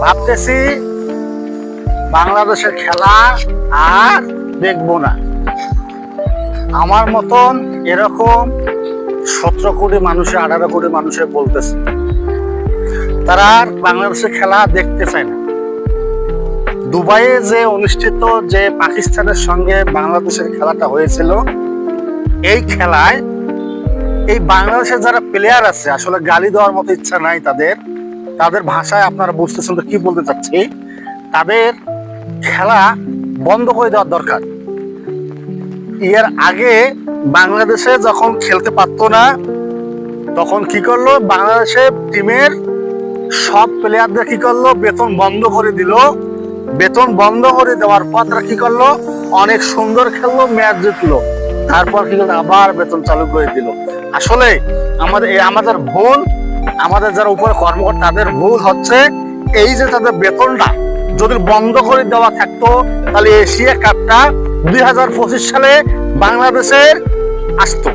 ভাবতেছি বাংলাদেশের খেলা আর দেখবো না। আমার মতন এরকম 17 কোটি মানুষে 18 কোটি মানুষে বলতেছে তারা আর বাংলাদেশের খেলা দেখতে চায় না। দুবাইয়ে যে অনুষ্ঠিত যে পাকিস্তানের সঙ্গে বাংলাদেশের খেলাটা হয়েছিল, এই খেলায় এই বাংলাদেশের যারা প্লেয়ার আছে, আসলে গালি দেওয়ার মতো ইচ্ছা নাই তাদের, তাদের ভাষায় আপনারা বুঝতেছেন তো কি বলতে চাচ্ছি, তাদের খেলা বন্ধ করে দেওয়ার দরকার। এর আগে বাংলাদেশে যখন খেলতে পারতো না, তখন কি করলো, বাংলাদেশের টিমের সব প্লেয়ারদের কি করলো, বেতন বন্ধ করে দিল। বেতন বন্ধ করে দেওয়ার পর তারা কি করলো, অনেক সুন্দর খেললো, ম্যাচ জিতলো। তারপর কি করলো, আবার বেতন চালু করে দিল। আসলে আমাদের ভুল, আমাদের যারা উপরে কর্মকর্তা তাদের ভুল হচ্ছে এই যে তাদের বেতনটা যদি বন্ধ করে দেওয়া থাকতো, তাহলে এশিয়া কাপটা 2025 সালে বাংলাদেশের আসতো।